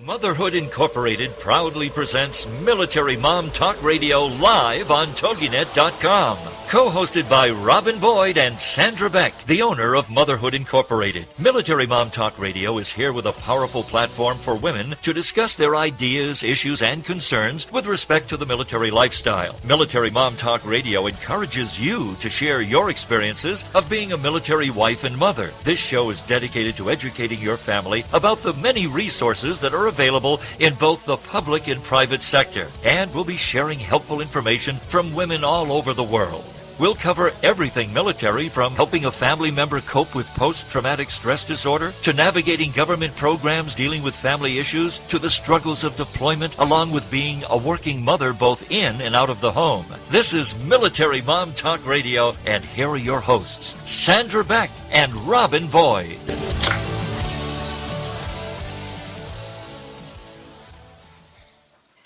Motherhood Incorporated proudly presents Military Mom Talk Radio live on TogiNet.com. Co-hosted by Robin Boyd and Sandra Beck, the owner of Motherhood Incorporated. Military Mom Talk Radio is here with a powerful platform for women to discuss their ideas, issues, and concerns with respect to the military lifestyle. Military Mom Talk Radio encourages you to share your experiences of being a military wife and mother. This show is dedicated to educating your family about the many resources that are available in both the public and private sector, and we'll be sharing helpful information from women all over the world. We'll cover everything military, from helping a family member cope with post-traumatic stress disorder, to navigating government programs dealing with family issues, to the struggles of deployment, along with being a working mother both in and out of the home. This is Military Mom Talk Radio, and here are your hosts, Sandra Beck and Robin Boyd.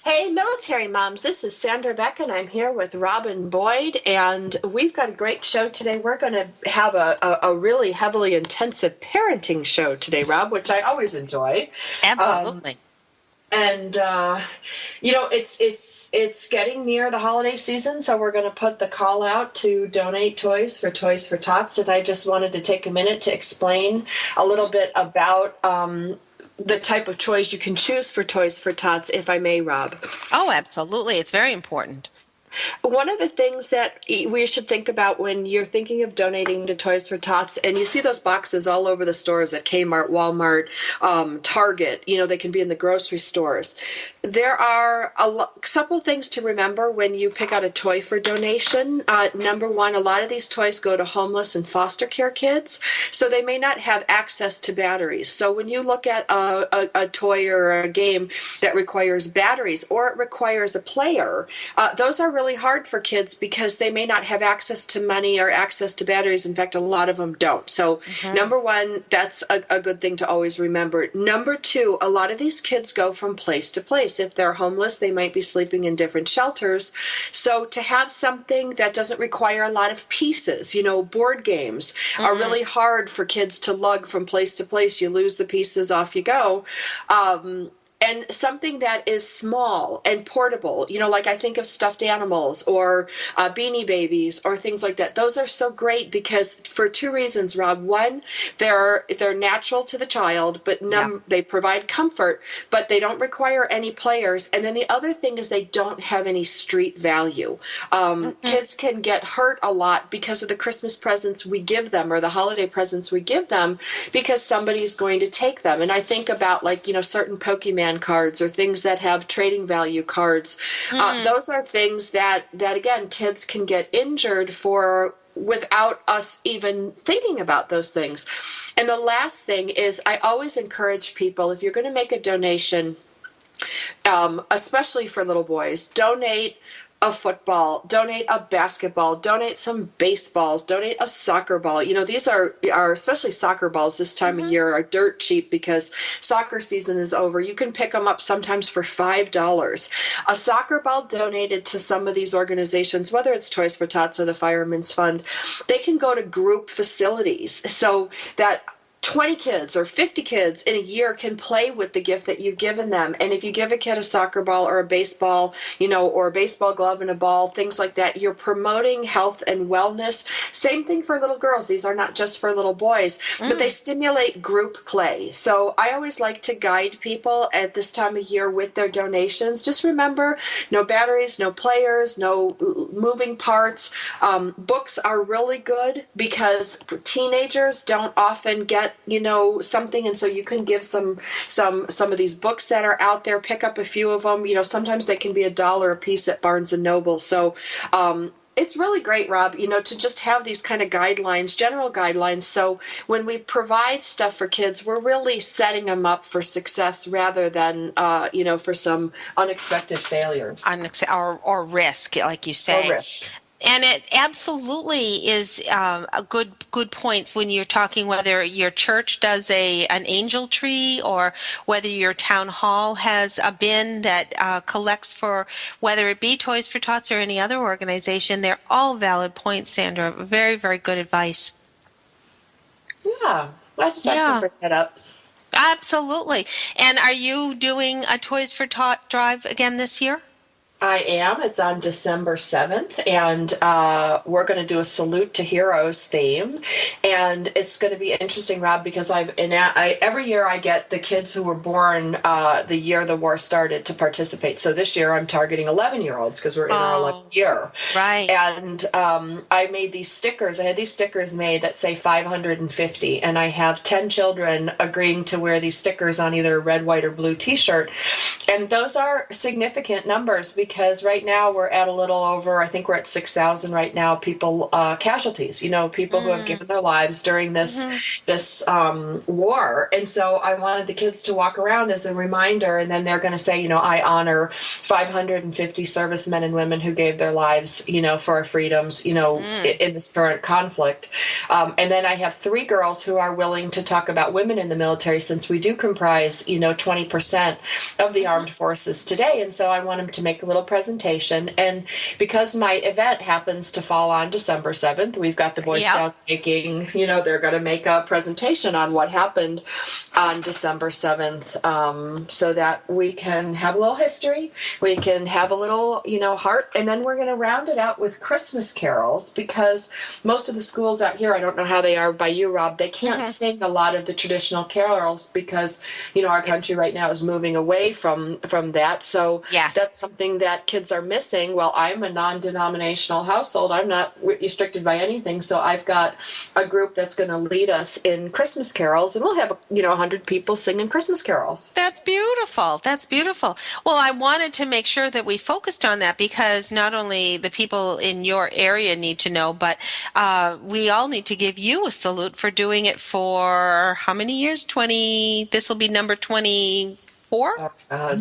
Hey, military moms, this is Sandra Beck, and I'm here with Robin Boyd, and we've got a great show today. We're going to have a really heavily intensive parenting show today, Rob, which I always enjoy. Absolutely. It's getting near the holiday season, so we're going to put the call out to donate toys for Tots, and I just wanted to take a minute to explain a little bit about the type of toys you can choose for Toys for Tots, if I may, Rob. Oh, absolutely. It's very important. One of the things that we should think about when you're thinking of donating to Toys for Tots, and you see those boxes all over the stores at Kmart, Walmart, Target, they can be in the grocery stores. There are several things to remember when you pick out a toy for donation. Number one, a lot of these toys go to homeless and foster care kids, so they may not have access to batteries. So when you look at a toy or a game that requires batteries, or it requires a player, those are really hard for kids because they may not have access to money or access to batteries. In fact, a lot of them don't. So number one, that's a good thing to always remember. Number two, a lot of these kids go from place to place. If they're homeless, they might be sleeping in different shelters. So to have something that doesn't require a lot of pieces, board games are really hard for kids to lug from place to place. You lose the pieces, off you go. And something that is small and portable, like I think of stuffed animals or Beanie Babies or things like that. Those are so great because for two reasons, Rob. One, they're natural to the child, but they provide comfort, but they don't require any players. And then the other thing is they don't have any street value. Kids can get hurt a lot because of the Christmas presents we give them or the holiday presents we give them because somebody's going to take them. And I think about certain Pokemon cards or things that have trading value cards. Those are things that again, kids can get injured for without us even thinking about those things. And the last thing is I always encourage people, if you're going to make a donation, especially for little boys, donate a football, donate a basketball, donate some baseballs, donate a soccer ball. These are especially soccer balls this time of year are dirt cheap because soccer season is over. You can pick them up sometimes for $5. A soccer ball donated to some of these organizations, whether it's Toys for Tots or the Fireman's Fund, they can go to group facilities so that 20 kids or 50 kids in a year can play with the gift that you've given them. And if you give a kid a soccer ball or a baseball, or a baseball glove and a ball, things like that, you're promoting health and wellness. Same thing for little girls. These are not just for little boys, but they stimulate group play. So I always like to guide people at this time of year with their donations. Just remember, no batteries, no players, no moving parts. Books are really good because teenagers don't often get something, and so you can give some of these books that are out there, pick up a few of them. Sometimes they can be $1 a piece at Barnes and Noble. So it's really great, Rob, to just have these kind of guidelines, general guidelines. So when we provide stuff for kids, we're really setting them up for success rather than, for some unexpected failures. Or risk, like you say. Or risk. And it absolutely is a good points when you're talking whether your church does an angel tree or whether your town hall has a bin that collects for whether it be Toys for Tots or any other organization. They're all valid points, Sandra. Very, very good advice. Yeah, I just like to bring that up. Absolutely. And are you doing a Toys for Tot drive again this year? I am. It's on December 7th, and we're going to do a Salute to Heroes theme. And it's going to be interesting, Rob, because every year I get the kids who were born the year the war started to participate. So this year I'm targeting 11-year-olds because we're in our 11th year. Right. And I made these stickers. I had these stickers made that say 550, and I have 10 children agreeing to wear these stickers on either a red, white, or blue T-shirt. And those are significant numbers because right now we're at a little over, I think we're at 6,000 right now, people, casualties, people who have given their lives during this war. And so I wanted the kids to walk around as a reminder, and then they're going to say, I honor 550 servicemen and women who gave their lives, for our freedoms, in this current conflict. And then I have 3 girls who are willing to talk about women in the military, since we do comprise, 20% of the armed forces today. And so I want them to make a little presentation. And because my event happens to fall on December 7th, we've got the Boy Scouts making, they're going to make a presentation on what happened on December 7th, so that we can have a little history, we can have a little, heart, and then we're going to round it out with Christmas carols, because most of the schools out here, I don't know how they are by you, Rob, they can't sing a lot of the traditional carols because, our country right now is moving away from that. So that's something that kids are missing. Well, I'm a non-denominational household. I'm not restricted by anything. So I've got a group that's going to lead us in Christmas carols, and we'll have, 100 people singing Christmas carols. That's beautiful. That's beautiful. Well, I wanted to make sure that we focused on that because not only the people in your area need to know, but we all need to give you a salute for doing it for how many years? 20, this will be number 24?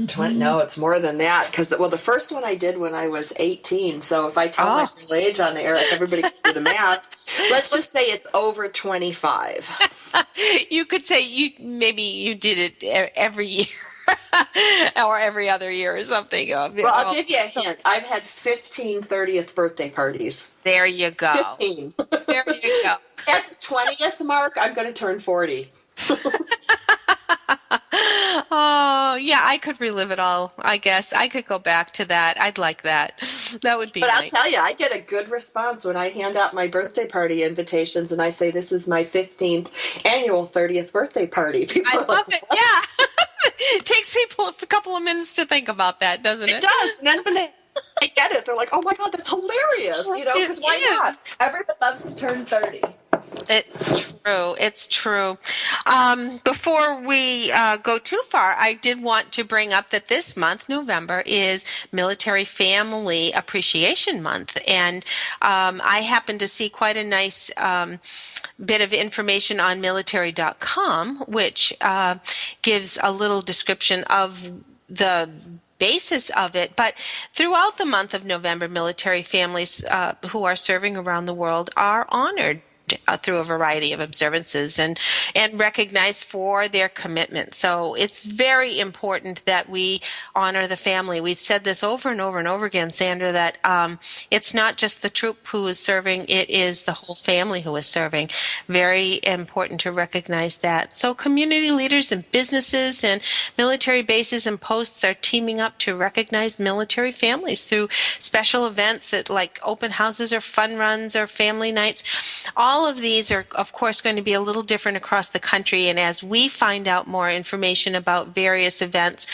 20, no, it's more than that. Because, the first one I did when I was 18. So if I tell my real age on the air, everybody can do the math. Let's just say it's over 25. You could say maybe you did it every year. Or every other year or something. Well, I'll give you a hint. I've had 15 30th birthday parties. There you go. 15. There you go. At the 20th mark, I'm going to turn 40. Oh, yeah, I could relive it all, I guess. I could go back to that. I'd like that. That would be nice. I'll tell you, I get a good response when I hand out my birthday party invitations and I say, this is my 15th annual 30th birthday party. People I love it. Yeah. It takes people a couple of minutes to think about that, doesn't it? It does. And then when they get it, they're like, oh my God, that's hilarious. Because why not? Everyone loves to turn 30. It's true. It's true. Before we go too far, I did want to bring up that this month, November, is Military Family Appreciation Month. And I happened to see quite a nice bit of information on military.com, which gives a little description of the basis of it. But throughout the month of November, military families who are serving around the world are honored through a variety of observances and recognized for their commitment. So it's very important that we honor the family. We've said this over and over and over again, Sandra, that it's not just the troop who is serving, it is the whole family who is serving. Very important to recognize that. So community leaders and businesses and military bases and posts are teaming up to recognize military families through special events like open houses or fun runs or family nights. All of these are, of course, going to be a little different across the country, and as we find out more information about various events,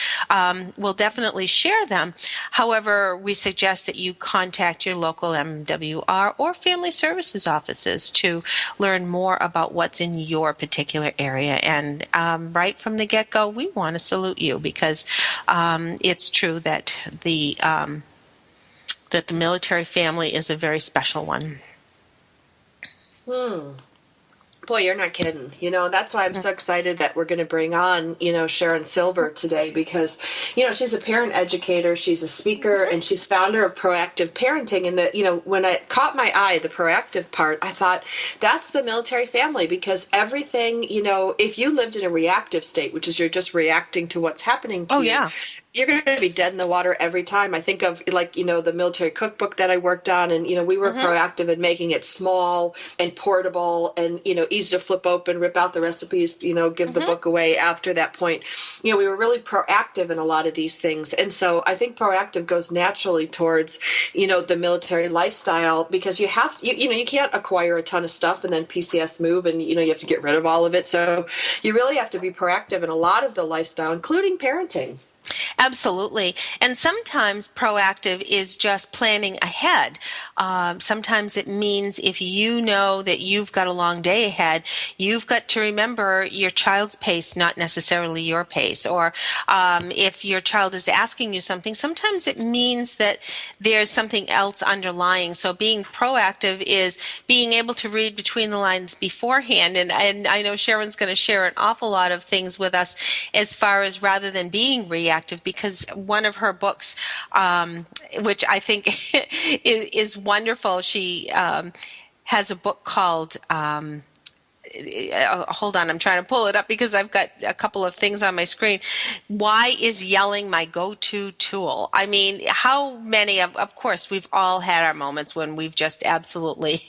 we'll definitely share them. However, we suggest that you contact your local MWR or family services offices to learn more about what's in your particular area. And right from the get-go, we want to salute you because it's true that the military family is a very special one. Boy, you're not kidding. That's why I'm so excited that we're going to bring on, Sharon Silver today because, she's a parent educator, she's a speaker, and she's founder of Proactive Parenting. And when it caught my eye, the proactive part, I thought that's the military family because everything, if you lived in a reactive state, which is you're just reacting to what's happening to you, you're going to be dead in the water every time. I think of the military cookbook that I worked on, and we were proactive in making it small and portable and easy to flip open, rip out the recipes, give the book away after that point. We were really proactive in a lot of these things, and so I think proactive goes naturally towards the military lifestyle, because you have to, you can't acquire a ton of stuff and then PCS move, and you have to get rid of all of it. So you really have to be proactive in a lot of the lifestyle, including parenting. Absolutely. And sometimes proactive is just planning ahead. Sometimes it means if you know that you've got a long day ahead, you've got to remember your child's pace, not necessarily your pace. Or if your child is asking you something, sometimes it means that there's something else underlying. So being proactive is being able to read between the lines beforehand. And I know Sharon's going to share an awful lot of things with us as far as rather than being reactive, because one of her books, which I think is wonderful, she has a book called, hold on, I'm trying to pull it up because I've got a couple of things on my screen. Why is yelling my go-to tool? I mean, how many of course, we've all had our moments when we've just absolutely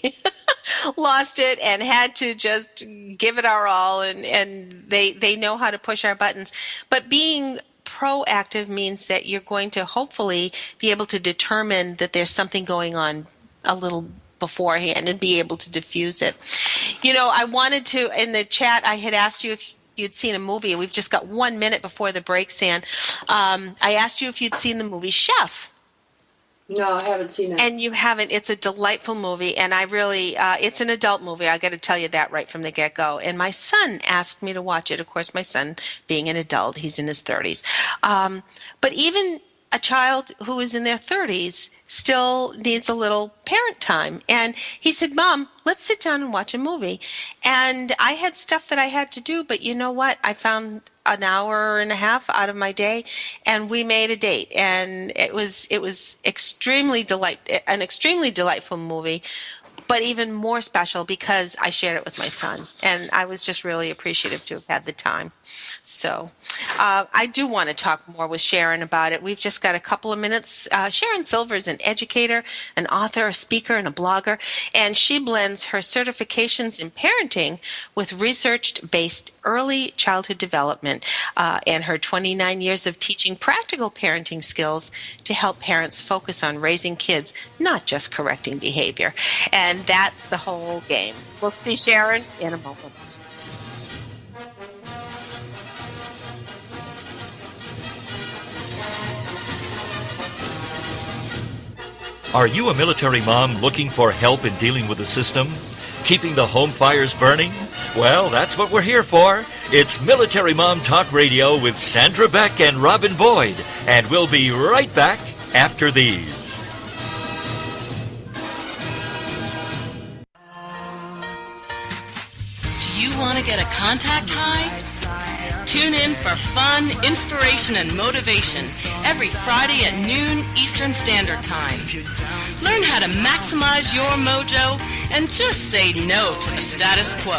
lost it and had to just give it our all, and they know how to push our buttons. But being proactive means that you're going to hopefully be able to determine that there's something going on a little beforehand and be able to diffuse it. I wanted to, in the chat, I had asked you if you'd seen a movie. We've just got 1 minute before the break, San. I asked you if you'd seen the movie Chef. No, I haven't seen it. And you haven't. It's a delightful movie, and I really, it's an adult movie. I got to tell you that right from the get-go. And my son asked me to watch it. Of course, my son, being an adult, he's in his 30s. But even a child who is in their 30s still needs a little parent time. And he said, Mom, let's sit down and watch a movie. And I had stuff that I had to do, but you know what? I found an hour and a half out of my day, and we made a date. And it was an extremely delightful movie, but even more special because I shared it with my son, and I was just really appreciative to have had the time. So I do want to talk more with Sharon about it. We've just got a couple of minutes. Sharon Silver is an educator, an author, a speaker, and a blogger, and she blends her certifications in parenting with research-based early childhood development and her 29 years of teaching practical parenting skills to help parents focus on raising kids, not just correcting behavior. And that's the whole game. We'll see Sharon in a moment. Are you a military mom looking for help in dealing with the system? Keeping the home fires burning? Well, that's what we're here for. It's Military Mom Talk Radio with Sandra Beck and Robin Boyd. And we'll be right back after these. Do you want to get a contact high? Tune in for fun, inspiration, and motivation every Friday at noon Eastern Standard Time. Learn how to maximize your mojo and just say no to the status quo.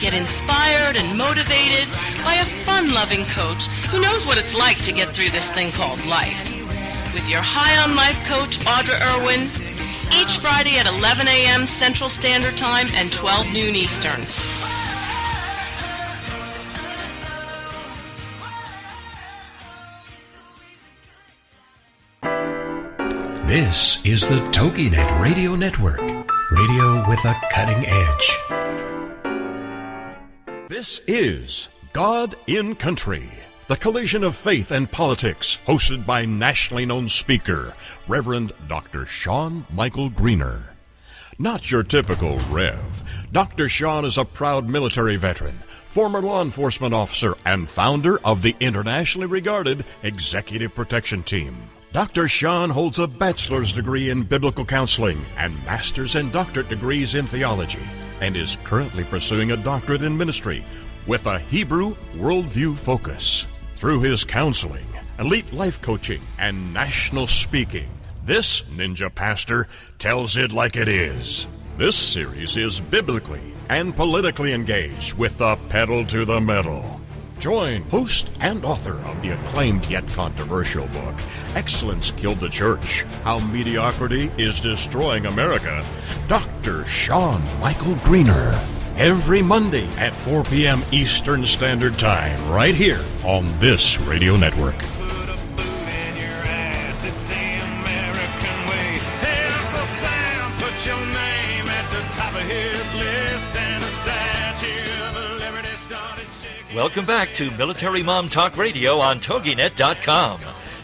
Get inspired and motivated by a fun-loving coach who knows what it's like to get through this thing called life. With your High on Life coach, Audra Irwin, each Friday at 11 a.m. Central Standard Time and 12 noon Eastern. This is the TogiNet Radio Network, radio with a cutting edge. This is God in Country, the collision of faith and politics, hosted by nationally known speaker, Reverend Dr. Sean Michael Greener. Not your typical Rev. Dr. Sean is a proud military veteran, former law enforcement officer, and founder of the internationally regarded Executive Protection Team. Dr. Sean holds a bachelor's degree in biblical counseling and master's and doctorate degrees in theology, and is currently pursuing a doctorate in ministry with a Hebrew worldview focus. Through his counseling, elite life coaching, and national speaking, this ninja pastor tells it like it is. This series is biblically and politically engaged with the pedal to the metal. join host and author of the acclaimed yet controversial book, Excellence Killed the Church, How Mediocrity is Destroying America, Dr. Shawn Michael Greener. Every Monday at 4 p.m. Eastern Standard Time, right here on this radio network. Put a boot in your ass, it's the American way. Hey, Uncle Sam, put your name at the top of his list, and a statue of liberty started shaking. Welcome back to Military Mom Talk Radio on TogiNet.com.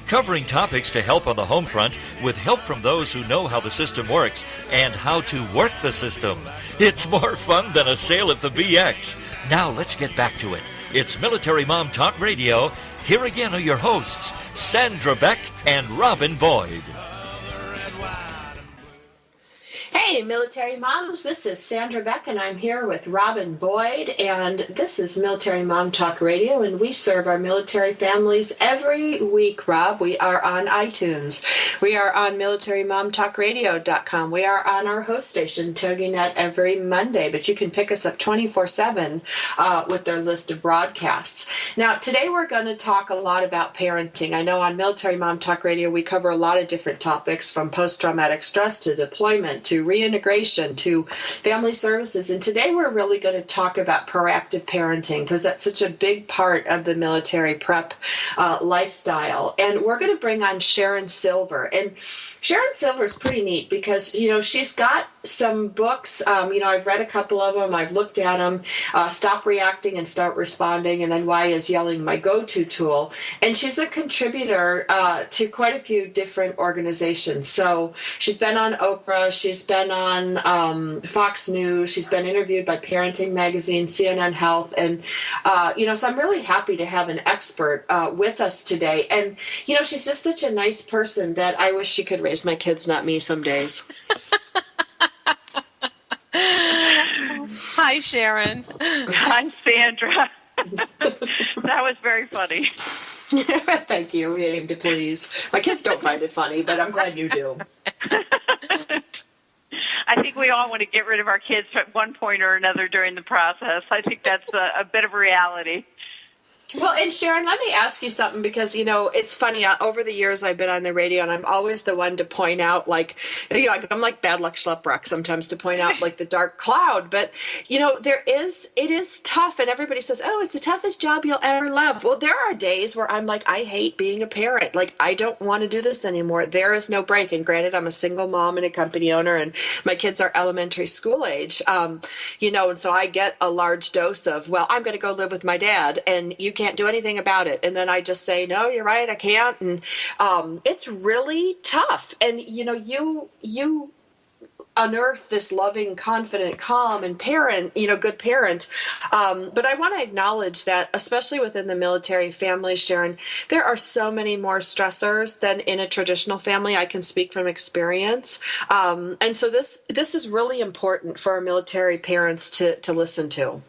Covering topics to help on the home front with help from those who know how the system works and how to work the system. It's more fun than a sale at the BX. Now let's get back to it. It's Military Mom Talk Radio. Here again are your hosts, Sandra Beck and Robin Boyd. Hey, military moms, this is Sandra Beck, and I'm here with Robin Boyd, and this is Military Mom Talk Radio, and we serve our military families every week, Rob. We are on iTunes. We are on militarymomtalkradio.com. We are on our host station, TogiNet, every Monday, but you can pick us up 24/7 with their list of broadcasts. Now, today we're going to talk a lot about parenting. I know on Military Mom Talk Radio, we cover a lot of different topics, from post-traumatic stress to deployment to reintegration to family services. And today we're really going to talk about proactive parenting, because that's such a big part of the military prep lifestyle. And we're going to bring on Sharon Silver. And Sharon Silver is pretty neat because, she's got some books. I've read a couple of them. I've looked at them. Stop Reacting and Start Responding, and then Why is Yelling My Go-To Tool. And she's a contributor to quite a few different organizations. So she's been on Oprah. She's been on Fox News. She's been interviewed by Parenting Magazine, CNN Health. And, so I'm really happy to have an expert with us today. And, she's just such a nice person that I wish she could raise my kids, not me, some days. Hi, Sharon. Hi, Sandra. That was very funny. Thank you. We aim to please. My kids don't find it funny, but I'm glad you do. I think we all want to get rid of our kids at one point or another during the process. I think that's a bit of a reality. Well, and Sharon, let me ask you something, because, it's funny. Over the years, I've been on the radio, and I'm always the one to point out, I'm like Bad Luck Schleprock sometimes, to point out, the dark cloud. But, it is tough, and everybody says, oh, it's the toughest job you'll ever love. Well, there are days where I'm like, I hate being a parent. I don't want to do this anymore. There is no break. And granted, I'm a single mom and a company owner, and my kids are elementary school age, and so I get a large dose of, well, I'm going to go live with my dad, and you can't do anything about it. And then I just say, no, you're right, I can't. And it's really tough. And, you unearth this loving, confident, calm, and good parent. But I want to acknowledge that, especially within the military family, Sharon, there are so many more stressors than in a traditional family. I can speak from experience. And so this is really important for our military parents to listen to.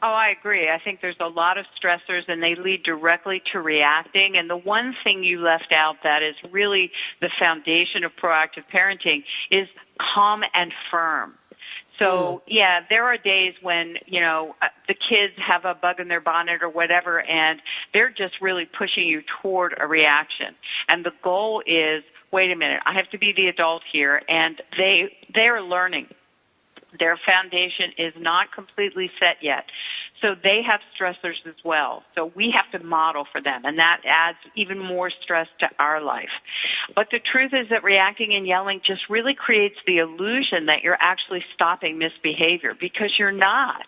Oh, I agree. I think there's a lot of stressors, and they lead directly to reacting. And the one thing you left out that is really the foundation of proactive parenting is calm and firm. So, yeah, there are days when, the kids have a bug in their bonnet or whatever, and they're just really pushing you toward a reaction. And the goal is, wait a minute, I have to be the adult here, and they're learning. Their foundation is not completely set yet. So they have stressors as well. So we have to model for them, and that adds even more stress to our life. But the truth is that reacting and yelling just really creates the illusion that you're actually stopping misbehavior, because you're not.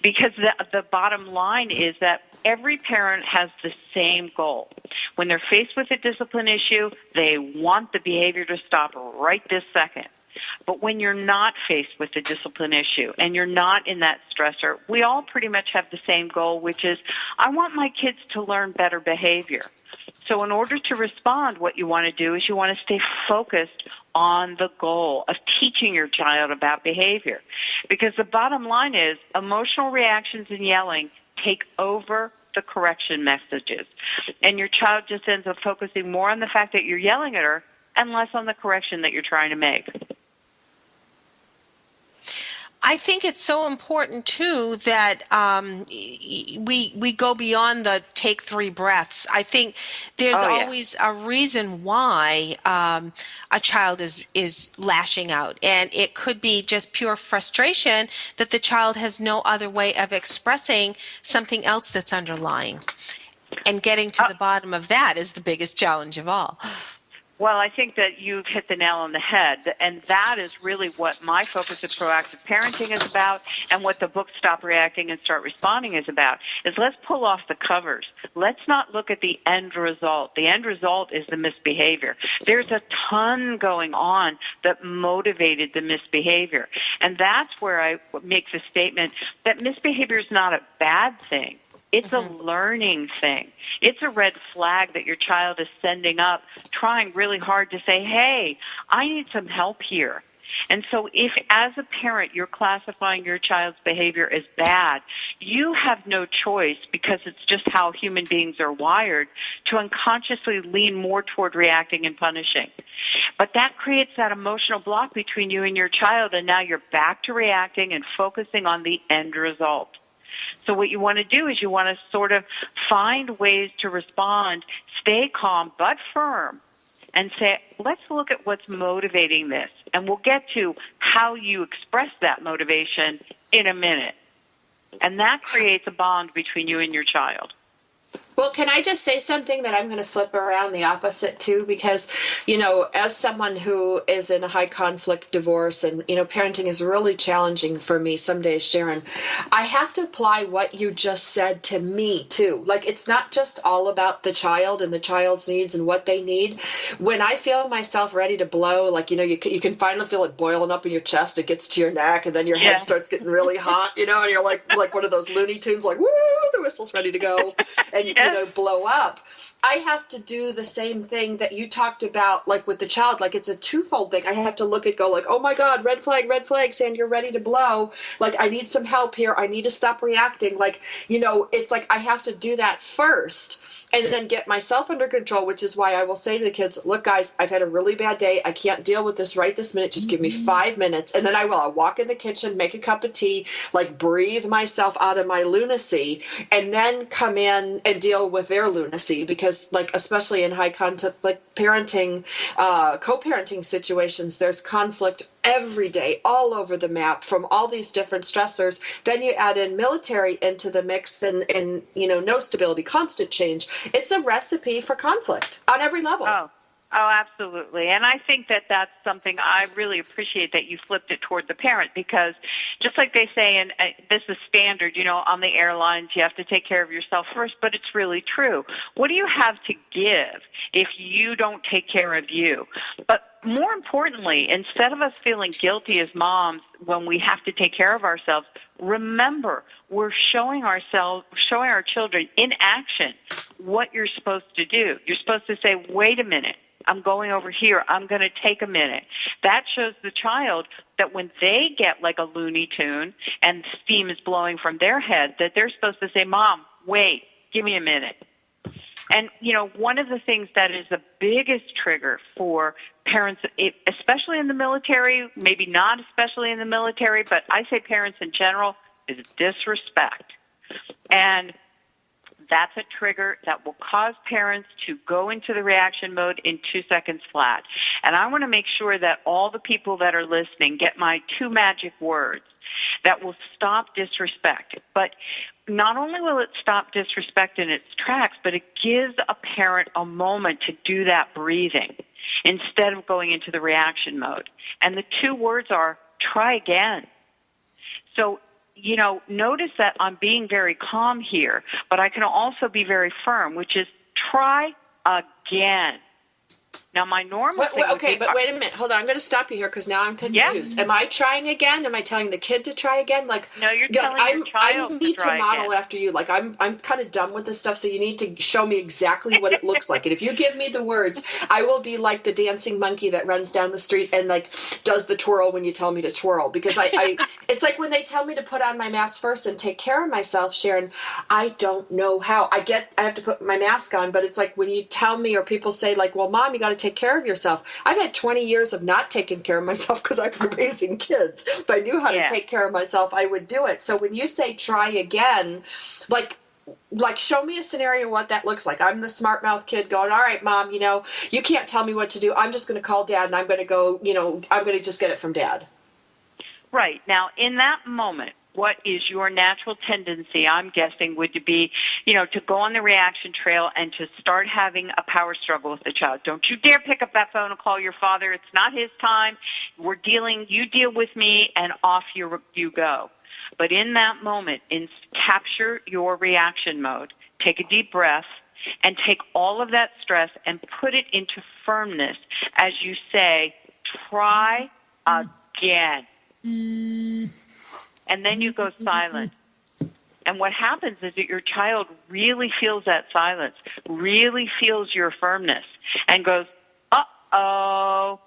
Because the bottom line is that every parent has the same goal. When they're faced with a discipline issue, they want the behavior to stop right this second. But when you're not faced with a discipline issue and you're not in that stressor, we all pretty much have the same goal, which is, I want my kids to learn better behavior. So in order to respond, what you want to do is you want to stay focused on the goal of teaching your child about behavior. Because the bottom line is, emotional reactions and yelling take over the correction messages. And your child just ends up focusing more on the fact that you're yelling at her and less on the correction that you're trying to make. I think it's so important too that we go beyond the take 3 breaths. I think there's always a reason why a child is lashing out, and it could be just pure frustration that the child has no other way of expressing something else that's underlying. And getting to the bottom of that is the biggest challenge of all. Well, I think that you've hit the nail on the head, and that is really what my focus of proactive parenting is about, and what the book Stop Reacting and Start Responding is about, is let's pull off the covers. Let's not look at the end result. The end result is the misbehavior. There's a ton going on that motivated the misbehavior, and that's where I make the statement that misbehavior is not a bad thing. It's a learning thing. It's a red flag that your child is sending up, trying really hard to say, hey, I need some help here. And so if, as a parent, you're classifying your child's behavior as bad, you have no choice, because it's just how human beings are wired, to unconsciously lean more toward reacting and punishing. But that creates that emotional block between you and your child, and now you're back to reacting and focusing on the end result. So what you want to do is you want to sort of find ways to respond, stay calm but firm, and say, let's look at what's motivating this. And we'll get to how you express that motivation in a minute. And that creates a bond between you and your child. Well, can I just say something that I'm going to flip around the opposite too? Because, as someone who is in a high conflict divorce and, parenting is really challenging for me some days, Sharon, I have to apply what you just said to me too. Like, it's not just all about the child and the child's needs and what they need. When I feel myself ready to blow, like, you can finally feel it boiling up in your chest, it gets to your neck, and then your head starts getting really hot, and you're like one of those Looney Tunes, like, woo, the whistle's ready to go. And blow up. I have to do the same thing that you talked about, like with the child. Like, it's a twofold thing. I have to look at, go like, oh my God, red flag, Sandra, you're ready to blow. Like, I need some help here. I need to stop reacting. Like, it's like I have to do that first and then get myself under control, which is why I will say to the kids, look, guys, I've had a really bad day. I can't deal with this right this minute. Just give me 5 minutes. And then I'll walk in the kitchen, make a cup of tea, like breathe myself out of my lunacy, and then come in and deal with their lunacy. Because, like, especially in high conflict, like parenting, co-parenting situations, there's conflict every day, all over the map, from all these different stressors. Then you add in military into the mix, and no stability, constant change. It's a recipe for conflict on every level. Oh, absolutely. And I think that that's something I really appreciate, that you flipped it toward the parent, because just like they say, and this is standard, on the airlines, you have to take care of yourself first, but it's really true. What do you have to give if you don't take care of you? But more importantly, instead of us feeling guilty as moms when we have to take care of ourselves, remember, we're showing our children in action what you're supposed to do. You're supposed to say, wait a minute, I'm going over here. I'm going to take a minute. That shows the child that when they get like a Looney Tune and steam is blowing from their head, that they're supposed to say, Mom, wait, give me a minute. And, one of the things that is the biggest trigger for parents, especially in the military, maybe not especially in the military, but I say parents in general, is disrespect. And that's a trigger that will cause parents to go into the reaction mode in 2 seconds flat. And I want to make sure that all the people that are listening get my 2 magic words that will stop disrespect. But not only will it stop disrespect in its tracks, but it gives a parent a moment to do that breathing instead of going into the reaction mode. And the 2 words are, try again. So, notice that I'm being very calm here, but I can also be very firm, which is try again. Now, my normal thing... Okay, but wait a minute. Hold on. I'm going to stop you here because now I'm confused. Yeah. Am I trying again? Am I telling the kid to try again? No, you're telling your child I need to model again. after you. Like, I'm kind of done with this stuff, so you need to show me exactly what it looks like. And if you give me the words, I will be like the dancing monkey that runs down the street and, like, does the twirl when you tell me to twirl. Because I it's like when they tell me to put on my mask first and take care of myself, Sharon, I don't know how. I have to put my mask on, but it's like when you tell me, or people say, like, well, Mom, you got to take take care of yourself. I've had 20 years of not taking care of myself because I've been raising kids. If I knew how to take care of myself, I would do it. So when you say try again, like show me a scenario what that looks like. I'm the smart mouth kid going, all right, Mom, you can't tell me what to do. I'm just going to call Dad, and I'm going to go, I'm going to just get it from Dad. Right. Now, in that moment, what is your natural tendency, I'm guessing, would be, to go on the reaction trail and to start having a power struggle with the child. Don't you dare pick up that phone and call your father. It's not his time. You deal with me, and off you go. But in that moment, capture your reaction mode. Take a deep breath and take all of that stress and put it into firmness as you say, try again. And then you go silent. And what happens is that your child really feels that silence, really feels your firmness, and goes, uh-oh,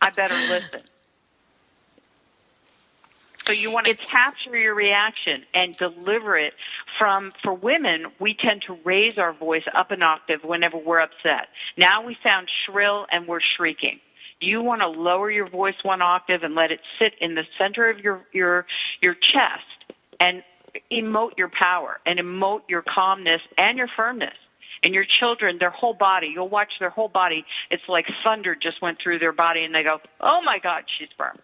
I better listen. So you want to capture your reaction and deliver it for women, we tend to raise our voice up an octave whenever we're upset. Now we sound shrill and we're shrieking. You want to lower your voice one octave and let it sit in the center of your chest and emote your power and emote your calmness and your firmness. And your children, their whole body, you'll watch their whole body. It's like thunder just went through their body, and they go, oh, my God, she's firm.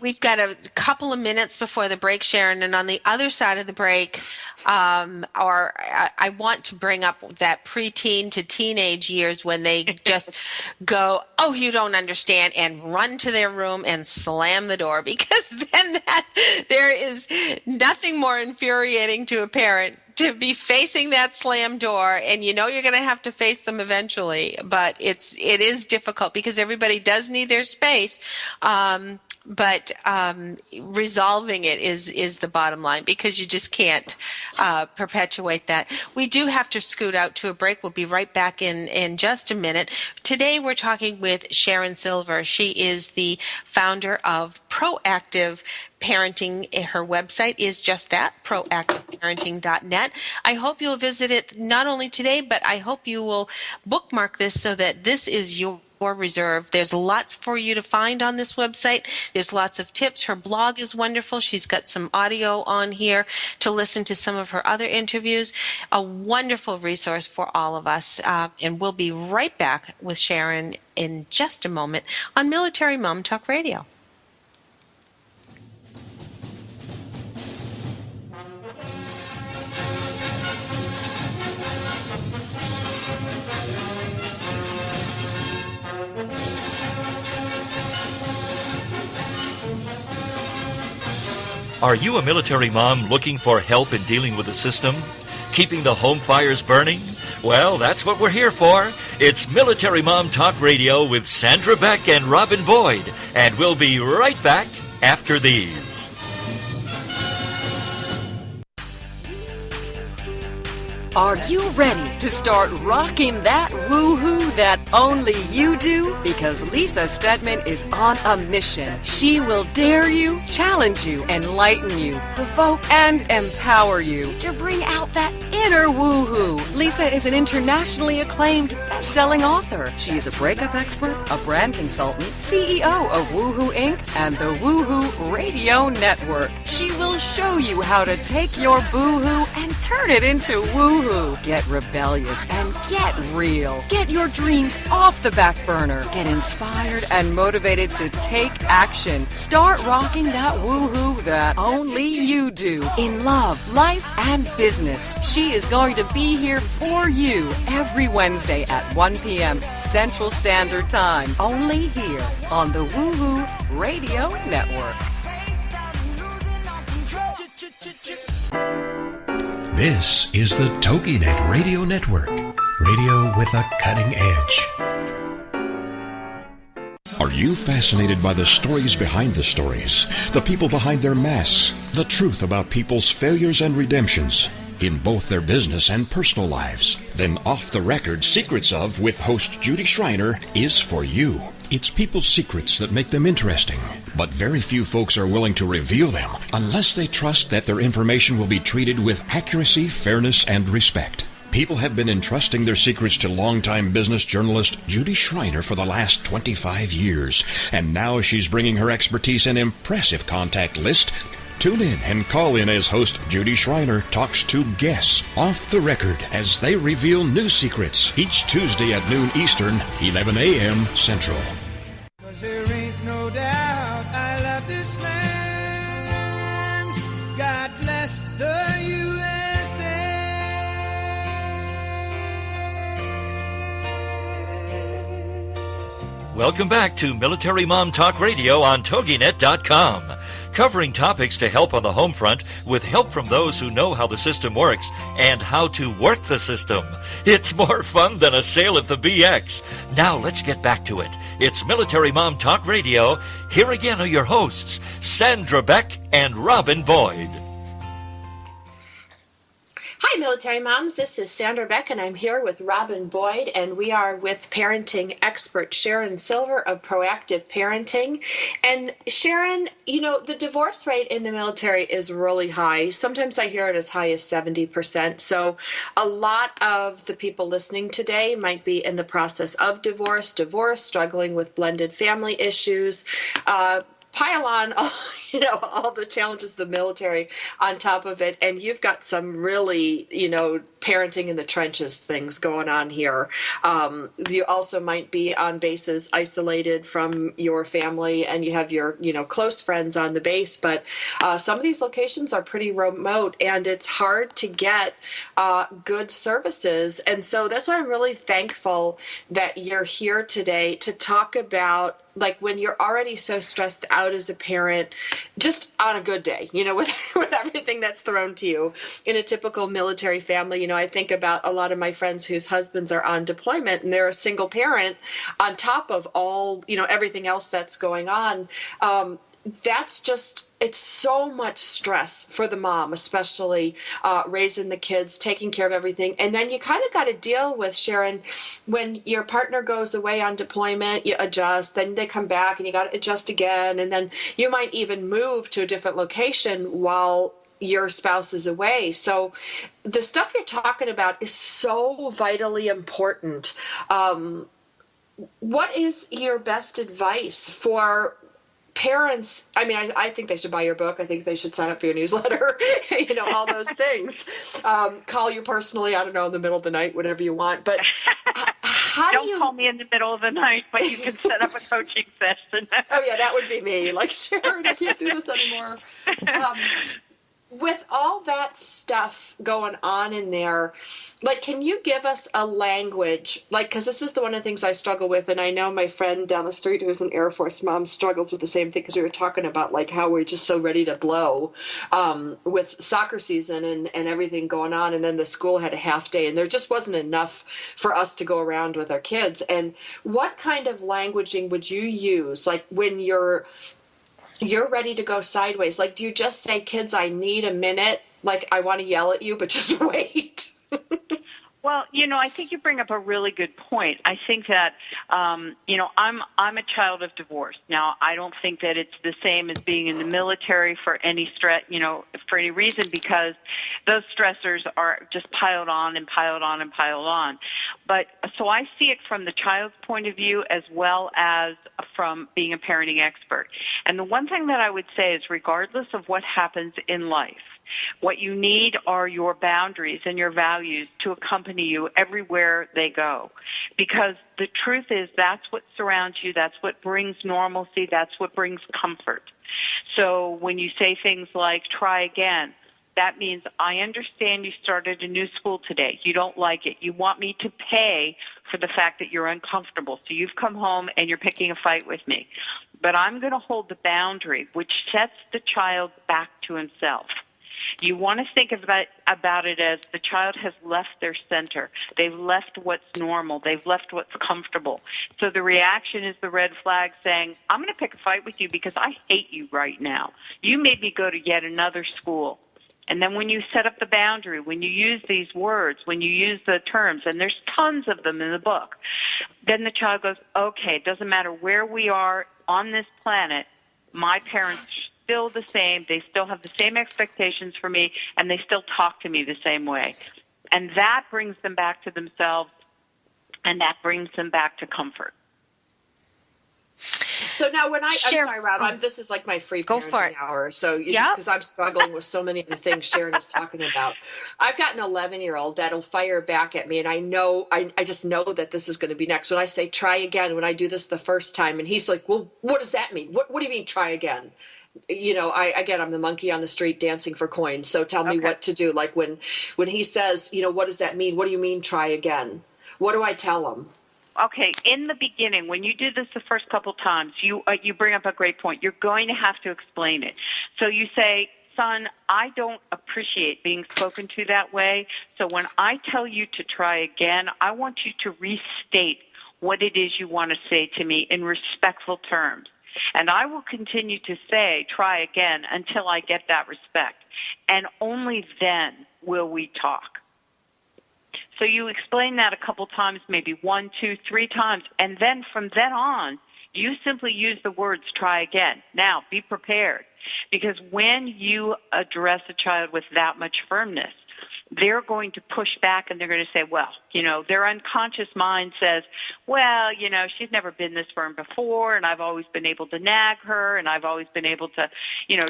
We've got a couple of minutes before the break, Sharon, and on the other side of the break, I want to bring up that preteen to teenage years when they just go, oh, you don't understand, and run to their room and slam the door, because then there is nothing more infuriating to a parent to be facing that slam door, and you're going to have to face them eventually, but it is difficult because everybody does need their space. But resolving it is the bottom line, because you just can't perpetuate that. We do have to scoot out to a break. We'll be right back in just a minute. Today we're talking with Sharon Silver. She is the founder of Proactive Parenting. Her website is just that, proactiveparenting.net. I hope you'll visit it not only today, but I hope you will bookmark this so that this is your reserve. There's lots for you to find on this website. There's lots of tips. Her blog is wonderful. She's got some audio on here to listen to some of her other interviews. A wonderful resource for all of us. And we'll be right back with Sharon in just a moment on Military Mom Talk Radio. Are you a military mom looking for help in dealing with the system? Keeping the home fires burning? Well, that's what we're here for. It's Military Mom Talk Radio with Sandra Beck and Robin Boyd. And we'll be right back after these. Are you ready to start rocking that woo-hoo that only you do? Because Lisa Stedman is on a mission. She will dare you, challenge you, enlighten you, provoke and empower you to bring out that inner woo-hoo. Lisa is an internationally acclaimed best-selling author. She is a breakup expert, a brand consultant, CEO of Woohoo Inc. and the Woohoo Radio Network. She will show you how to take your boo-hoo and turn it into woo-hoo. Get rebellious and get real. Get your dreams off the back burner. Get inspired and motivated to take action. Start rocking that woohoo that only you do in love, life, and business. She is going to be here for you every Wednesday at 1 p.m. Central Standard Time. Only here on the Woohoo Radio Network. This is the TogiNet Radio Network, radio with a cutting edge. Are you fascinated by the stories behind the stories, the people behind their masks, the truth about people's failures and redemptions in both their business and personal lives? Then Off the Record Secrets of with host Judy Schreiner is for you. It's people's secrets that make them interesting, but very few folks are willing to reveal them unless they trust that their information will be treated with accuracy, fairness, and respect. People have been entrusting their secrets to longtime business journalist Judy Schreiner for the last 25 years, and now she's bringing her expertise and impressive contact list. Tune in and call in as host Judy Schreiner talks to guests off the record as they reveal new secrets each Tuesday at noon Eastern, 11 a.m. Central. 'Cause there ain't no doubt I love this land. God bless the USA. Welcome back to Military Mom Talk Radio on TogiNet.com. Covering topics to help on the home front with help from those who know how the system works and how to work the system. It's more fun than a sale at the BX. Now let's get back to it. It's Military Mom Talk Radio. Here again are your hosts, Sandra Beck and Robin Boyd. Hi, Military Moms. This is Sandra Beck, and I'm here with Robin Boyd, and we are with parenting expert Sharon Silver of Proactive Parenting. And Sharon, you know, the divorce rate in the military is really high. Sometimes I hear it as high as 70%. So a lot of the people listening today might be in the process of divorce, struggling with blended family issues, pile on all the challenges of the military on top of it, and you've got some really parenting in the trenches things going on here. You also might be on bases isolated from your family, and you have your close friends on the base, but some of these locations are pretty remote, and it's hard to get good services. And so that's why I'm really thankful that you're here today to talk about, like, when you're already so stressed out as a parent, just on a good day, with everything that's thrown to you in a typical military family. I think about a lot of my friends whose husbands are on deployment, and they're a single parent on top of all, everything else that's going on. It's so much stress for the mom, especially raising the kids, taking care of everything. And then you kind of got to deal with, Sharon, when your partner goes away on deployment, you adjust, then they come back and you got to adjust again. And then you might even move to a different location while your spouse is away. So the stuff you're talking about is so vitally important. What is your best advice for parents? I mean, I think they should buy your book. I think they should sign up for your newsletter, all those things. Call you personally, I don't know, in the middle of the night, whatever you want. But Don't call me in the middle of the night, but you can set up a coaching session. Oh, yeah, that would be me. Like, Sharon, I can't do this anymore. With all that stuff going on in there, like, can you give us a language? Like, because this is one of the things I struggle with, and I know my friend down the street who's an Air Force mom struggles with the same thing, because we were talking about, like, how we're just so ready to blow with soccer season and everything going on, and then the school had a half day, and there just wasn't enough for us to go around with our kids. And what kind of languaging would you use, like, when you're ready to go sideways? Like, do you just say, kids, I need a minute? Like, I want to yell at you, but just wait. Well, I think you bring up a really good point. I think that, I'm a child of divorce. Now, I don't think that it's the same as being in the military for any for any reason, because those stressors are just piled on and piled on and piled on. But so I see it from the child's point of view as well as from being a parenting expert. And the one thing that I would say is, regardless of what happens in life, what you need are your boundaries and your values to accompany you everywhere they go. Because the truth is, that's what surrounds you, that's what brings normalcy, that's what brings comfort. So when you say things like, try again, that means, I understand you started a new school today. You don't like it. You want me to pay for the fact that you're uncomfortable. So you've come home and you're picking a fight with me. But I'm going to hold the boundary, which sets the child back to himself. You want to think about it as the child has left their center. They've left what's normal. They've left what's comfortable. So the reaction is the red flag saying, I'm going to pick a fight with you because I hate you right now. You made me go to yet another school. And then when you set up the boundary, when you use these words, when you use the terms, and there's tons of them in the book, then the child goes, okay, it doesn't matter where we are on this planet, my parents still the same. They still have the same expectations for me, and they still talk to me the same way. And that brings them back to themselves, and that brings them back to comfort. So now when I'm sorry, Rob, this is like my free parenting hour. So because I'm struggling with so many of the things Sharon is talking about. I've got an 11-year-old that'll fire back at me, and I just know that this is going to be next. When I say try again, when I do this the first time, and he's like, well, what does that mean? What do you mean try again? I'm the monkey on the street dancing for coins. So tell me what to do. Like when he says, what does that mean? What do you mean try again? What do I tell him? Okay, in the beginning, when you do this the first couple times, you bring up a great point. You're going to have to explain it. So you say, son, I don't appreciate being spoken to that way. So when I tell you to try again, I want you to restate what it is you want to say to me in respectful terms. And I will continue to say, try again, until I get that respect. And only then will we talk. So you explain that a couple times, maybe 1, 2, 3 times, and then from then on, you simply use the words try again. Now, be prepared, because when you address a child with that much firmness, they're going to push back and they're going to say, well, their unconscious mind says, well, she's never been this firm before, and I've always been able to nag her, and I've always been able to,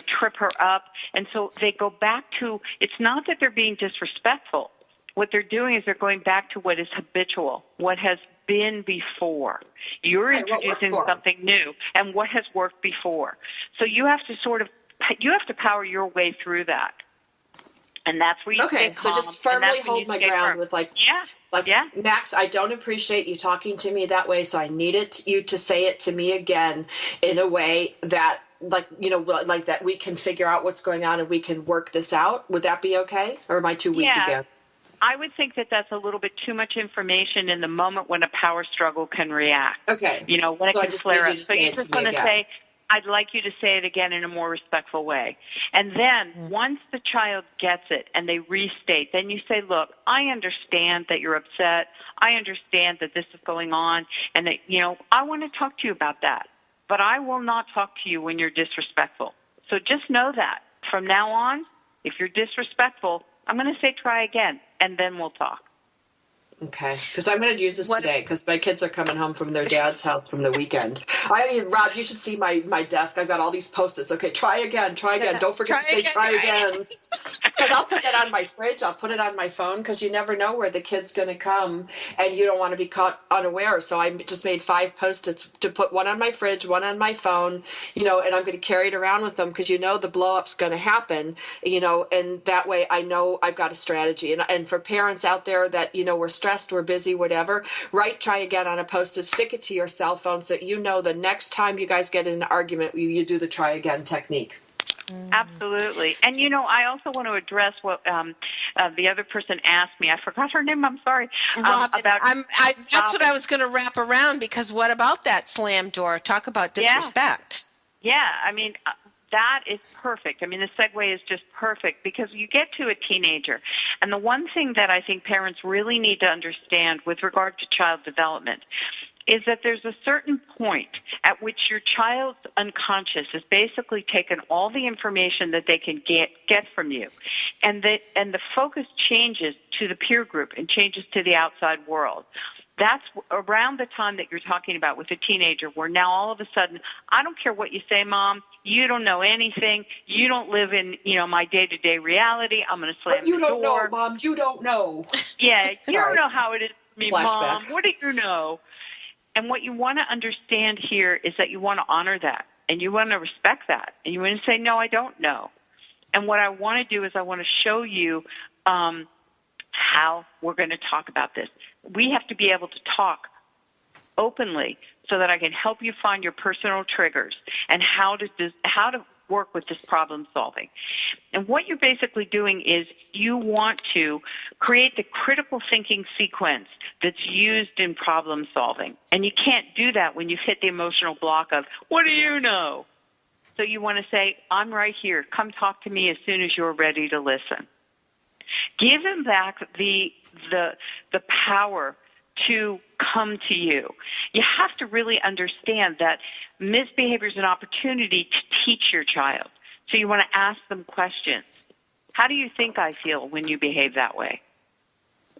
trip her up. And so they go back to, it's not that they're being disrespectful. What they're doing is they're going back to what is habitual, what has been before. You're introducing something new, and what has worked before. So you have to power your way through that. And that's where you stay calm. So just firmly hold my ground with Max, I don't appreciate you talking to me that way, so I need you to say it to me again in a way that, like that we can figure out what's going on and we can work this out. Would that be okay? Or am I too weak again? I would think that that's a little bit too much information in the moment when a power struggle can react. Okay. When it can flare up. So you just want to say, I'd like you to say it again in a more respectful way. And then once the child gets it and they restate, then you say, look, I understand that you're upset. I understand that this is going on, and that, I want to talk to you about that. But I will not talk to you when you're disrespectful. So just know that from now on, if you're disrespectful, I'm going to say try again, and then we'll talk. Okay, because I'm going to use this today because my kids are coming home from their dad's house from the weekend. Rob, you should see my desk. I've got all these Post-its. Okay, try again. Don't forget to say try again. Because I'll put that on my fridge. I'll put it on my phone because you never know where the kid's going to come, and you don't want to be caught unaware. So I just made 5 Post-its to put one on my fridge, one on my phone, and I'm going to carry it around with them because the blow-up's going to happen, and that way I know I've got a strategy. And for parents out there that, we're stressed, we're busy, whatever, write try again on a Post-it, stick it to your cell phone so that the next time you guys get in an argument, you do the try again technique. Absolutely. And, I also want to address what the other person asked me. I forgot her name. I'm sorry. Robin, that's what I was going to wrap around, because what about that slam door? Talk about disrespect. Yeah. I mean, that is perfect. I mean, the segue is just perfect because you get to a teenager. And the one thing that I think parents really need to understand with regard to child development is that there's a certain point at which your child's unconscious has basically taken all the information that they can get from you, and the focus changes to the peer group and changes to the outside world. That's around the time that you're talking about with a teenager, where now all of a sudden, I don't care what you say, Mom, you don't know anything, you don't live in, my day-to-day reality, I'm going to slam the door. You don't know, Mom, you don't know. Yeah, you don't know how it is for me, Flashback. Mom, what do you know? And what you want to understand here is that you want to honor that, and you want to respect that, and you want to say, no, I don't know. And what I want to do is I want to show you how we're going to talk about this. We have to be able to talk openly so that I can help you find your personal triggers and how to work with this problem solving. And what you're basically doing is you want to create the critical thinking sequence that's used in problem solving. And you can't do that when you've hit the emotional block of, what do you know? So you want to say, I'm right here. Come talk to me as soon as you're ready to listen. Give him back the power to come to you. You have to really understand that misbehavior is an opportunity to teach your child. So you want to ask them questions. How do you think I feel when you behave that way?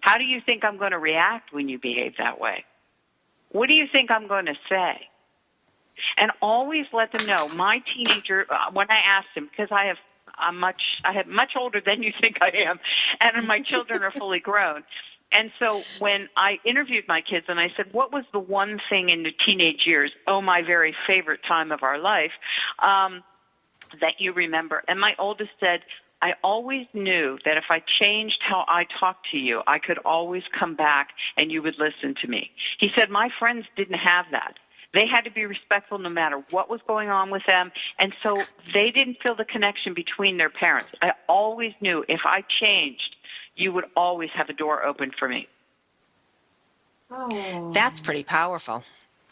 How do you think I'm going to react when you behave that way? What do you think I'm going to say? And always let them know. My teenager, when I asked him, because I'm much older than you think I am, and my children are fully grown. And so when I interviewed my kids and I said, what was the one thing in the teenage years, my very favorite time of our life, that you remember? And my oldest said, I always knew that if I changed how I talked to you, I could always come back and you would listen to me. He said, my friends didn't have that. They had to be respectful no matter what was going on with them, and so they didn't feel the connection between their parents. I always knew if I changed, you would always have a door open for me. Oh. That's pretty powerful.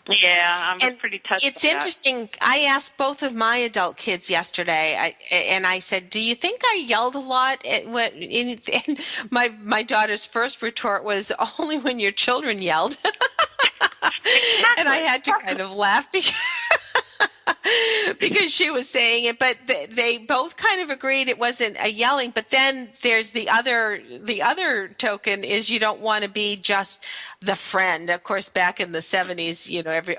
Yeah, I'm pretty touched. It's interesting. I asked both of my adult kids yesterday, and I said, "Do you think I yelled a lot?" And my daughter's first retort was, "Only when your children yelled." Exactly. And I had to kind of laugh because she was saying it, but they both kind of agreed it wasn't a yelling. But then there's the other token is you don't want to be just the friend. Of course, back in the 70s,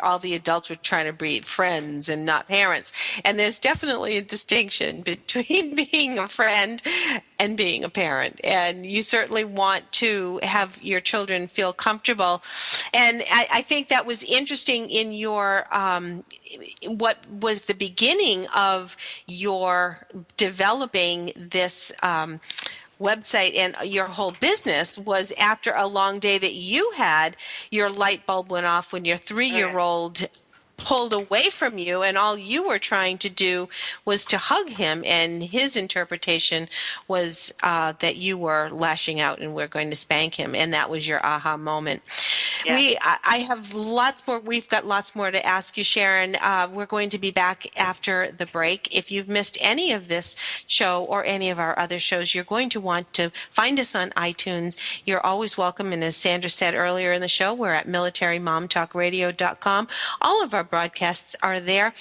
all the adults were trying to be friends and not parents. And there's definitely a distinction between being a friend and being a parent. And you certainly want to have your children feel comfortable. And I think that was interesting in your what was the beginning of your developing this website and your whole business was after a long day that you had. Your light bulb went off when your 3-year-old pulled away from you, and all you were trying to do was to hug him, and his interpretation was that you were lashing out and we're going to spank him, and that was your aha moment. Yeah. I have lots more. We've got lots more to ask you, Sharon. We're going to be back after the break. If you've missed any of this show or any of our other shows, you're going to want to find us on iTunes. You're always welcome, and as Sandra said earlier in the show, we're at militarymomtalkradio.com. All of our broadcasts are there.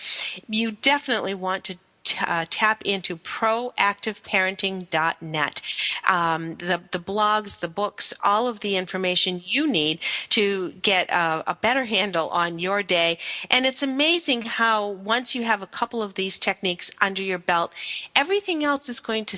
You definitely want to tap into proactiveparenting.net. The blogs, the books, all of the information you need to get a better handle on your day. And it's amazing how once you have a couple of these techniques under your belt, everything else is going to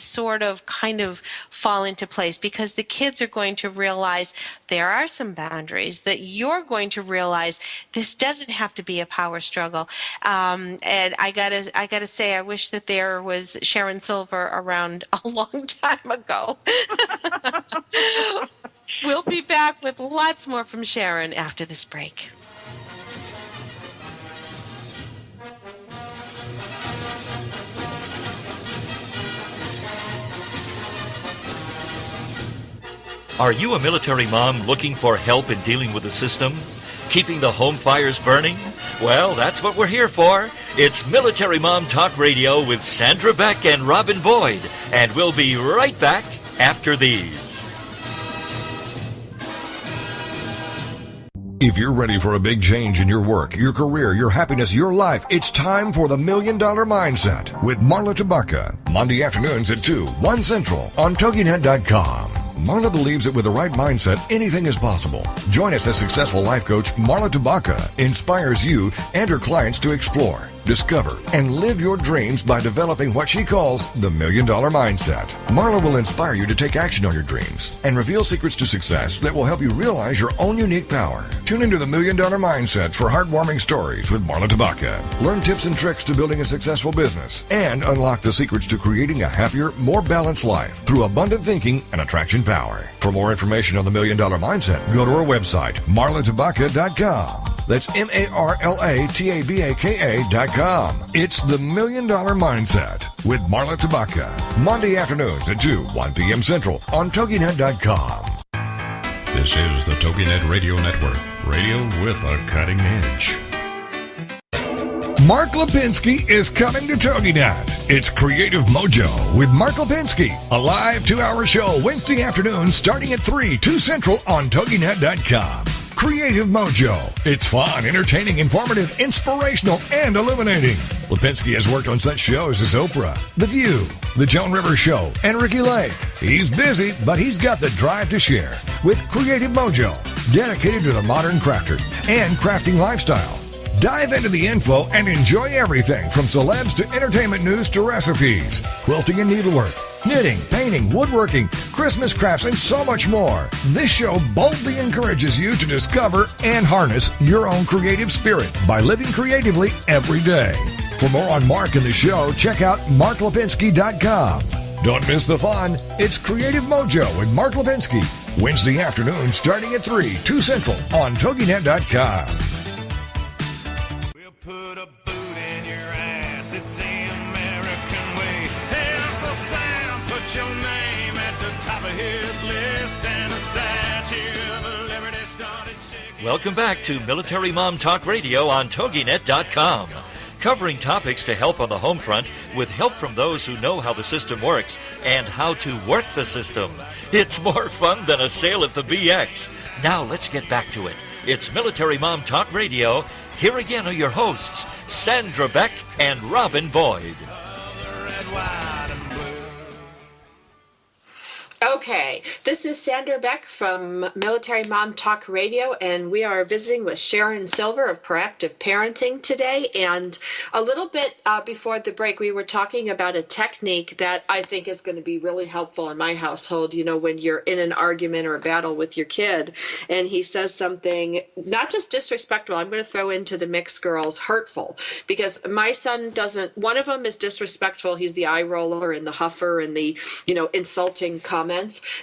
kind of fall into place, because the kids are going to realize there are some boundaries, that you're going to realize this doesn't have to be a power struggle. And I gotta say, I wish that there was Sharon Silver around a long time ago. We'll be back with lots more from Sharon after this break. Are you a military mom looking for help in dealing with the system? Keeping the home fires burning? Well, that's what we're here for. It's Military Mom Talk Radio with Sandra Beck and Robin Boyd. And we'll be right back after these. If you're ready for a big change in your work, your career, your happiness, your life, it's time for the $1 Million Mindset with Marla Tabaka. Monday afternoons at 2, 1 Central on TogiNet.com. Marla believes that with the right mindset, anything is possible. Join us as successful life coach Marla Tabaka inspires you and her clients to explore, discover, and live your dreams by developing what she calls the $1 Million Mindset. Marla will inspire you to take action on your dreams and reveal secrets to success that will help you realize your own unique power. Tune into the $1 Million Mindset for heartwarming stories with Marla Tabaka. Learn tips and tricks to building a successful business and unlock the secrets to creating a happier, more balanced life through abundant thinking and attraction power. For more information on the $1 Million Mindset, go to our website, marlatabaka.com. That's MarlaTabaka.com. It's the $1 Million Mindset with Marla Tabaka. Monday afternoons at 2, 1 p.m. Central on TogiNet.com. This is the TogiNet Radio Network, radio with a cutting edge. Mark Lipinski is coming to TogiNet. It's Creative Mojo with Mark Lipinski, a live 2-hour show Wednesday afternoon starting at 3, 2 Central on TogiNet.com. Creative Mojo. It's fun, entertaining, informative, inspirational, and illuminating. Lipinski has worked on such shows as Oprah, The View, The Joan Rivers Show, and Ricky Lake. He's busy, but he's got the drive to share with Creative Mojo, dedicated to the modern crafter and crafting lifestyle. Dive into the info and enjoy everything from celebs to entertainment news to recipes, quilting and needlework, knitting, painting, woodworking, Christmas crafts, and so much more. This show boldly encourages you to discover and harness your own creative spirit by living creatively every day. For more on Mark and the show, check out marklipinski.com. Don't miss the fun. It's Creative Mojo with Mark Lipinski, Wednesday afternoon starting at 3, 2 Central on toginet.com. Put a boot in your ass, it's the American way. Hey, Uncle Sam, put your name at the top of his list, and a statue of liberty started shaking. Welcome back to Military Mom Talk Radio on toginet.com. Covering topics to help on the home front with help from those who know how the system works and how to work the system. It's more fun than a sale at the BX. Now let's get back to it. It's Military Mom Talk Radio. Here again are your hosts, Sandra Beck and Robin Boyd. Okay, this is Sandra Beck from Military Mom Talk Radio, and we are visiting with Sharon Silver of Proactive Parenting today. And a little bit before the break, we were talking about a technique that I think is going to be really helpful in my household, you know, when you're in an argument or a battle with your kid, and he says something not just disrespectful, I'm going to throw into the mix, girls, hurtful, because my son doesn't, one of them is disrespectful. He's the eye roller and the huffer and the, you know, insulting comments.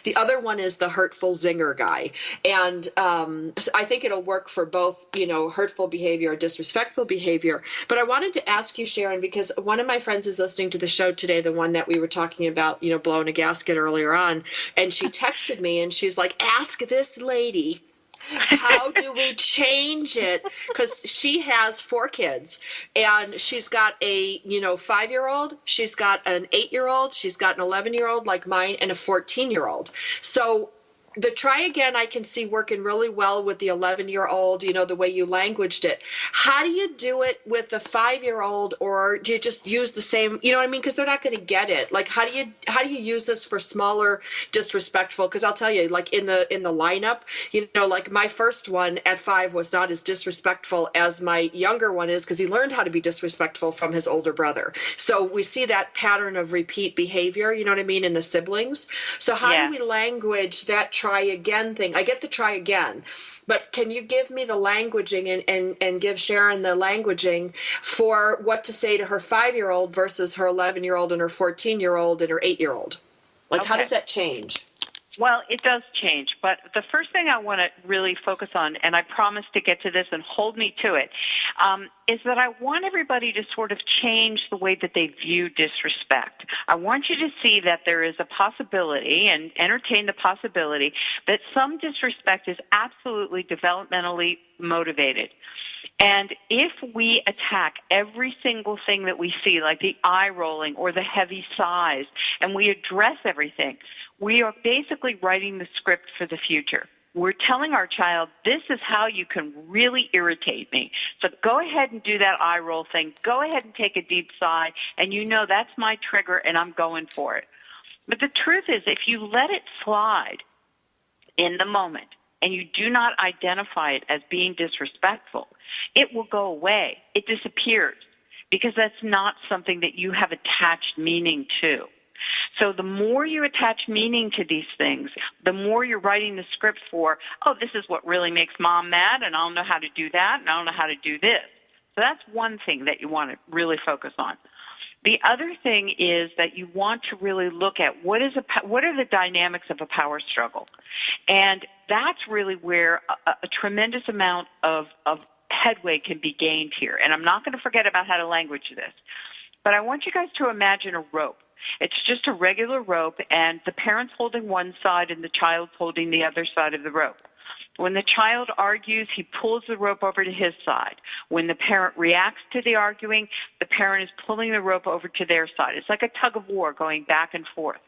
The other one is the hurtful zinger guy. And so I think it'll work for both, you know, hurtful behavior or disrespectful behavior. But I wanted to ask you, Sharon, because one of my friends is listening to the show today, the one that we were talking about, you know, blowing a gasket earlier on. And she texted me and she's like, ask this lady, how do we change it? Because she has 4 kids, and she's got a, you know, 5-year-old, she's got an 8-year-old, she's got an 11-year-old like mine, and a 14-year-old. So the try again I can see working really well with the 11-year-old, you know, the way you languaged it. How do you do it with the 5-year-old, or do you just use the same, you know what I mean? Because they're not going to get it. Like, how do you use this for smaller disrespectful? Because I'll tell you, like in the lineup, you know, like my first one at 5 was not as disrespectful as my younger one is, because he learned how to be disrespectful from his older brother. So we see that pattern of repeat behavior, you know what I mean, in the siblings. So how do we language that try again thing? I get the try again, but can you give me the languaging and give Sharon the languaging for what to say to her 5-year-old versus her 11-year-old and her 14-year-old and her 8-year-old? Like, how does that change? Well, it does change, but the first thing I want to really focus on, and I promise to get to this and hold me to it, is that I want everybody to sort of change the way that they view disrespect. I want you to see that there is a possibility, and entertain the possibility, that some disrespect is absolutely developmentally motivated. And if we attack every single thing that we see, like the eye rolling or the heavy sighs, and we address everything, we are basically writing the script for the future. We're telling our child, this is how you can really irritate me. So go ahead and do that eye roll thing. Go ahead and take a deep sigh, and you know that's my trigger, and I'm going for it. But the truth is, if you let it slide in the moment, and you do not identify it as being disrespectful, it will go away. It disappears, because that's not something that you have attached meaning to. So the more you attach meaning to these things, the more you're writing the script for, oh, this is what really makes mom mad, and I don't know how to do that, and I don't know how to do this. So that's one thing that you want to really focus on. The other thing is that you want to really look at what are the dynamics of a power struggle. And that's really where a tremendous amount of headway can be gained here. And I'm not going to forget about how to language this. But I want you guys to imagine a rope. It's just a regular rope, and the parent's holding one side and the child's holding the other side of the rope. When the child argues, he pulls the rope over to his side. When the parent reacts to the arguing, the parent is pulling the rope over to their side. It's like a tug of war going back and forth.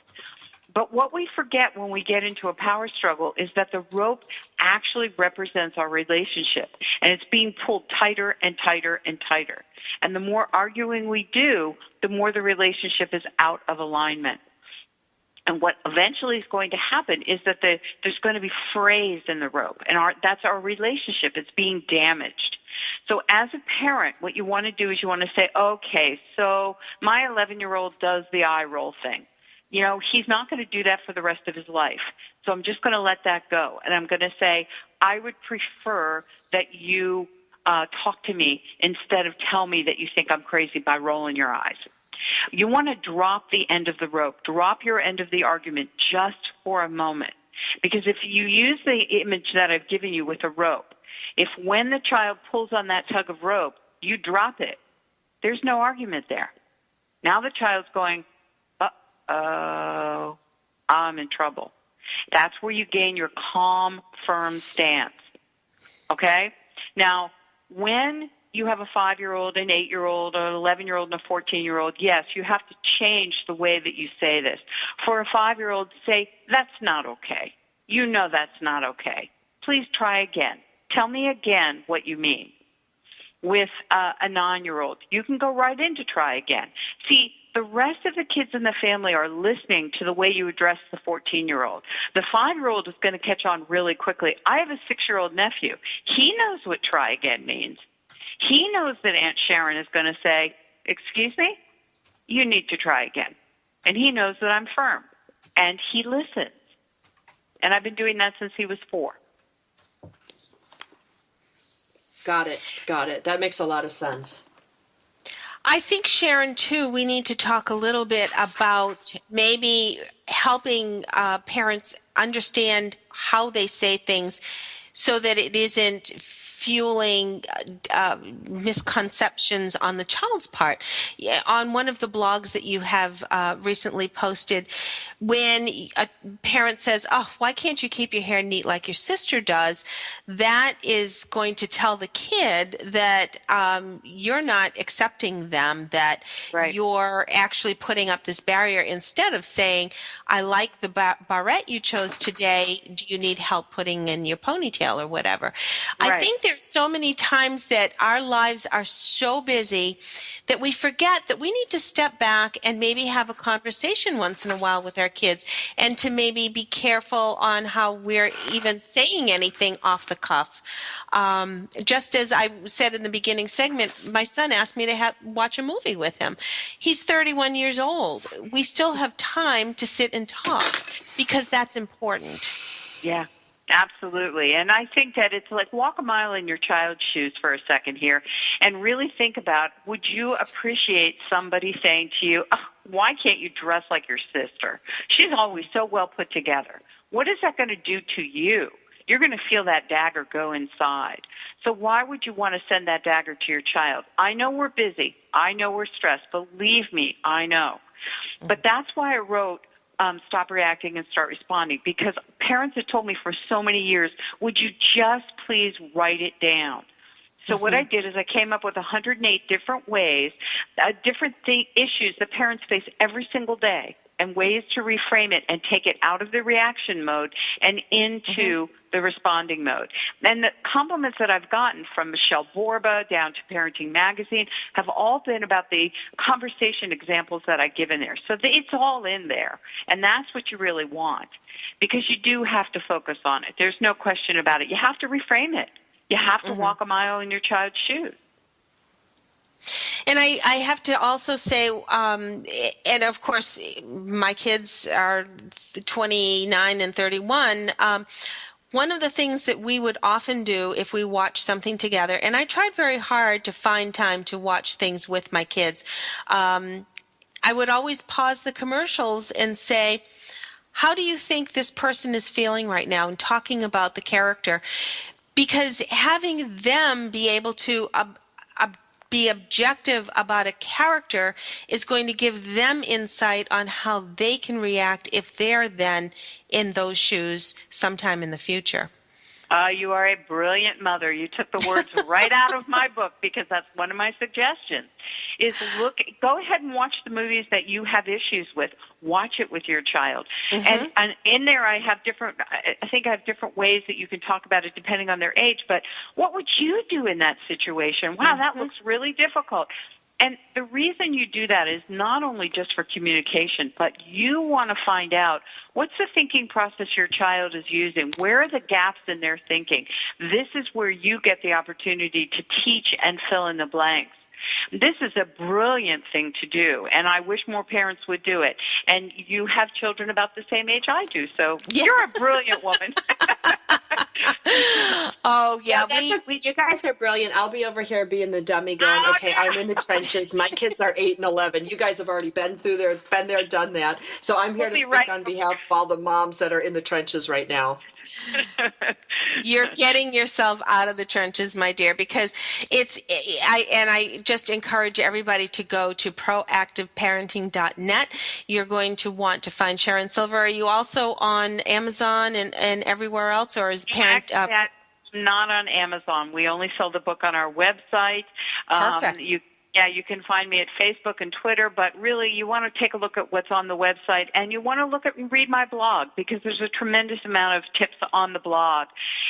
But what we forget when we get into a power struggle is that the rope actually represents our relationship, and it's being pulled tighter and tighter and tighter. And the more arguing we do, the more the relationship is out of alignment. And what eventually is going to happen is that there's going to be frays in the rope, and that's our relationship. It's being damaged. So as a parent, what you want to do is you want to say, okay, so my 11-year-old does the eye roll thing. You know, he's not going to do that for the rest of his life. So I'm just going to let that go. And I'm going to say, I would prefer that you talk to me instead of tell me that you think I'm crazy by rolling your eyes. You want to drop the end of the rope, drop your end of the argument just for a moment. Because if you use the image that I've given you with a rope, if when the child pulls on that tug of rope, you drop it, there's no argument there. Now the child's going, uh-oh, I'm in trouble. That's where you gain your calm, firm stance. Okay? Now, when you have a 5-year-old, an 8-year-old, an 11-year-old, and a 14-year-old, yes, you have to change the way that you say this. For a 5-year-old, say, that's not okay. You know that's not okay. Please try again. Tell me again what you mean. With a 9-year-old, you can go right into try again. See, the rest of the kids in the family are listening to the way you address the 14-year-old. The 5-year-old is going to catch on really quickly. I have a 6-year-old nephew. He knows what try again means. He knows that Aunt Sharon is going to say, excuse me, you need to try again. And he knows that I'm firm. And he listens. And I've been doing that since he was 4. Got it. That makes a lot of sense. I think, Sharon, too, we need to talk a little bit about maybe helping parents understand how they say things so that it isn't fueling misconceptions on the child's part. On one of the blogs that you have recently posted, when a parent says, oh, why can't you keep your hair neat like your sister does, that is going to tell the kid that you're not accepting them, that right. You're actually putting up this barrier instead of saying, I like the barrette you chose today. Do you need help putting in your ponytail or whatever? Right. I think there's so many times that our lives are so busy that we forget that we need to step back and maybe have a conversation once in a while with our kids, and to maybe be careful on how we're even saying anything off the cuff. Just as I said in the beginning segment, my son asked me to watch a movie with him. He's 31 years old. We still have time to sit and talk because that's important. Yeah. Absolutely. And I think that it's like walk a mile in your child's shoes for a second here and really think about, would you appreciate somebody saying to you, oh, why can't you dress like your sister? She's always so well put together. What is that going to do to you? You're going to feel that dagger go inside. So why would you want to send that dagger to your child? I know we're busy. I know we're stressed. Believe me, I know. But that's why I wrote Stop Reacting and Start Responding, because parents have told me for so many years, would you just please write it down? So what I did is I came up with 108 different ways, different issues that parents face every single day, and ways to reframe it and take it out of the reaction mode and into the responding mode. And the compliments that I've gotten from Michelle Borba down to Parenting Magazine have all been about the conversation examples that I give in there. So it's all in there, and that's what you really want, because you do have to focus on it. There's no question about it. You have to reframe it. You have to walk a mile in your child's shoes. And I have to also say, and of course, my kids are 29 and 31. One of the things that we would often do if we watch something together, and I tried very hard to find time to watch things with my kids, I would always pause the commercials and say, how do you think this person is feeling right now, and talking about the character? Because having them be able to be objective about a character is going to give them insight on how they can react if they're then in those shoes sometime in the future. You are a brilliant mother. You took the words right out of my book, because that's one of my suggestions. is go ahead and watch the movies that you have issues with. Watch it with your child. And in there I think I have different ways that you can talk about it depending on their age, but what would you do in that situation? Wow, that looks really difficult. And the reason you do that is not only just for communication, but you want to find out what's the thinking process your child is using. Where are the gaps in their thinking? This is where you get the opportunity to teach and fill in the blanks. This is a brilliant thing to do, and I wish more parents would do it. And you have children about the same age I do, so you're a brilliant woman. Oh, yeah. You guys are brilliant. I'll be over here being the dummy going, okay, I'm in the trenches. My kids are 8 and 11. You guys have already been there, done that. So I'm here to speak on behalf of all the moms that are in the trenches right now. You're getting yourself out of the trenches, my dear, because I just encourage everybody to go to proactiveparenting.net. You're going to want to find Sharon Silver. Are you also on Amazon and everywhere else, or is not on Amazon? We only sell the book on our website. Perfect. You can find me at Facebook and Twitter, but really you want to take a look at what's on the website, and you want to look at and read my blog, because there's a tremendous amount of tips on the blog.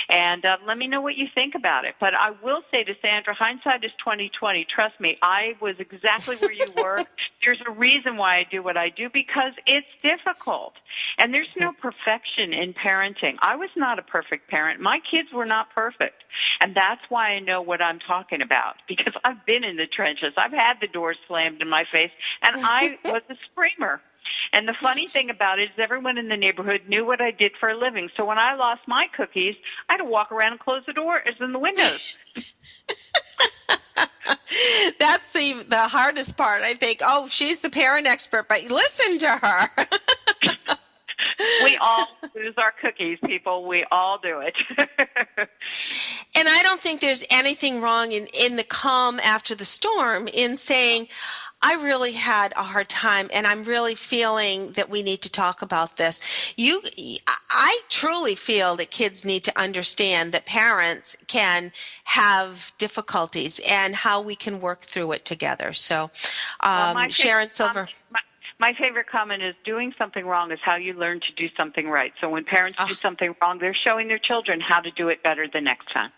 And let me know what you think about it. But I will say to Sandra, hindsight is 20/20. Trust me, I was exactly where you were. There's a reason why I do what I do, because it's difficult. And there's no perfection in parenting. I was not a perfect parent. My kids were not perfect. And that's why I know what I'm talking about, because I've been in the trenches. I've had the doors slammed in my face, and I was a screamer. And the funny thing about it is everyone in the neighborhood knew what I did for a living. So when I lost my cookies, I had to walk around and close the doors and the windows. That's the hardest part, I think. Oh, she's the parent expert, but listen to her. We all lose our cookies, people. We all do it. And I don't think there's anything wrong in the calm after the storm in saying, I really had a hard time, and I'm really feeling that we need to talk about this. I truly feel that kids need to understand that parents can have difficulties and how we can work through it together. So, Sharon Silver. My favorite comment is, doing something wrong is how you learn to do something right. So when parents do something wrong, they're showing their children how to do it better the next time.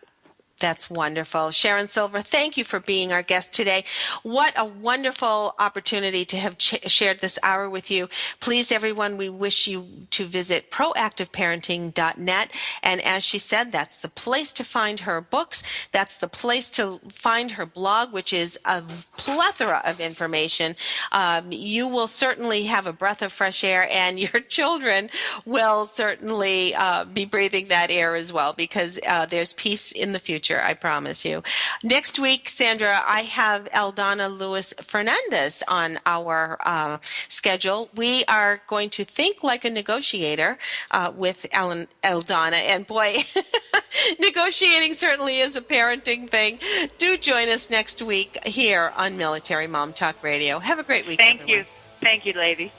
That's wonderful. Sharon Silver, thank you for being our guest today. What a wonderful opportunity to have shared this hour with you. Please, everyone, we wish you to visit proactiveparenting.net. And as she said, that's the place to find her books. That's the place to find her blog, which is a plethora of information. You will certainly have a breath of fresh air, and your children will certainly be breathing that air as well, because there's peace in the future. I promise you. Next week, Sandra, I have Eldana Lewis Fernandez on our schedule. We are going to think like a negotiator with Eldana. And boy, negotiating certainly is a parenting thing. Do join us next week here on Military Mom Talk Radio. Have a great week, everyone. Thank you, ladies.